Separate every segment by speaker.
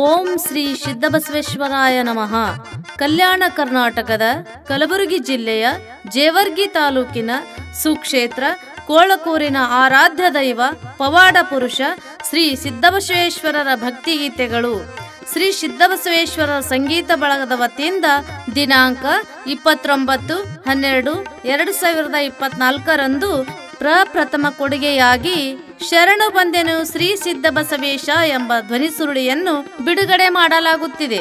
Speaker 1: ಓಂ ಶ್ರೀ ಸಿದ್ದಬಸವೇಶ್ವರಾಯ ನಮಃ. ಕಲ್ಯಾಣ ಕರ್ನಾಟಕದ ಕಲಬುರಗಿ ಜಿಲ್ಲೆಯ ಜೇವರ್ಗಿ ತಾಲೂಕಿನ ಸುಕ್ಷೇತ್ರ ಕೋಳಕೂರಿನ ಆರಾಧ್ಯ ದೈವ ಪವಾಡ ಪುರುಷ ಶ್ರೀ ಸಿದ್ದಬಸವೇಶ್ವರರ ಭಕ್ತಿಗೀತೆಗಳು ಶ್ರೀ ಸಿದ್ದಬಸವೇಶ್ವರರ ಸಂಗೀತ ಬಳಗದ ವತಿಯಿಂದ ದಿನಾಂಕ 29/12/2024 ಪ್ರಪ್ರಥಮ ಕೊಡುಗೆಯಾಗಿ ಶರಣು ಬಂದೆನು ಶ್ರೀ ಸಿದ್ದಬಸವೇಶ ಎಂಬ ಧ್ವನಿಸುರುಳಿಯನ್ನು ಬಿಡುಗಡೆ ಮಾಡಲಾಗುತ್ತಿದೆ.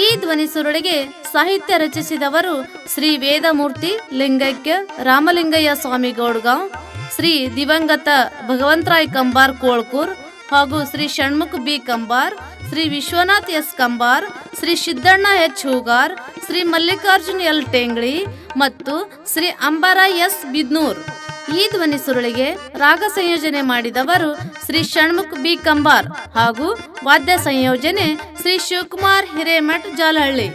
Speaker 1: ಈ ಧ್ವನಿಸುರುಳಿಗೆ ಸಾಹಿತ್ಯ ರಚಿಸಿದವರು ಶ್ರೀ ವೇದಮೂರ್ತಿ ಲಿಂಗೈಕ್ಯ ರಾಮಲಿಂಗಯ್ಯ ಸ್ವಾಮಿ ಗೌಡ್ಗಾಂವ್, ಶ್ರೀ ದಿವಂಗತ ಭಗವಂತರಾಯ್ ಕಂಬಾರ್ ಕೋಳ್ಕೂರ್ ಹಾಗೂ Shri Shanmukha B Kambar, Shri Vishwanath S Kambar, Shri Siddanna H Hugar, Shri Mallikarjun L Tengli ಮತ್ತು ಶ್ರೀ ಅಂಬಾರಾಯ್ ಎಸ್ ಬಿದ್ನೂರ್. ಈ ಧ್ವನಿ ಸುರುಳಿಗೆ ರಾಗ ಸಂಯೋಜನೆ ಮಾಡಿದವರು ಶ್ರೀ ಷಣ್ಮುಖ ಬಿ ಕಂಬಾರ್ ಹಾಗೂ ವಾದ್ಯ ಸಂಯೋಜನೆ ಶ್ರೀ ಶಿವಕುಮಾರ್ ಹಿರೇಮಠ್ ಜಾಲಹಳ್ಳಿ.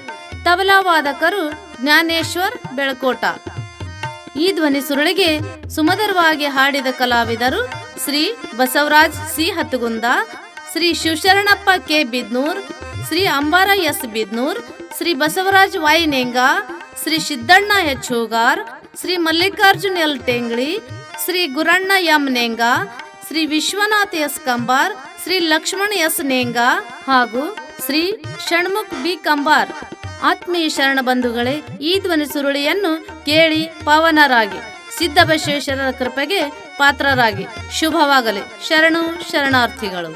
Speaker 1: ತಬಲಾ ವಾದಕರು ಜ್ಞಾನೇಶ್ವರ್ ಬೆಳಕೋಟ. ಈ ಧ್ವನಿ ಸುರುಳಿಗೆ ಸುಮಧುರವಾಗಿ ಹಾಡಿದ ಕಲಾವಿದರು Shri Basavaraj C Hattagunda, Shri Shivasharanappa K Bidnur, Shri Ambara S Bidnur, Shri Basavaraj Y Nenga, Shri Siddanna H Hugar, Shri Mallikarjun L Tengli, Shri Guranna M Nenga, Shri Vishwanath S Kambar, Shri Lakshman S Nenga ಹಾಗೂ ಶ್ರೀ ಷಣ್ಮುಖ್ ಬಿ ಕಂಬಾರ್. ಆತ್ಮೀಯ ಶರಣ ಬಂಧುಗಳೇ, ಈ ಧ್ವನಿ ಸುರುಳಿಯನ್ನು ಕೇಳಿ ಪಾವನರಾಗಿ ಸಿದ್ದಬಸವೇಶ್ವರರ ಕೃಪೆಗೆ ಪಾತ್ರರಾಗಿ. ಶುಭವಾಗಲಿ. ಶರಣು ಶರಣಾರ್ಥಿಗಳು.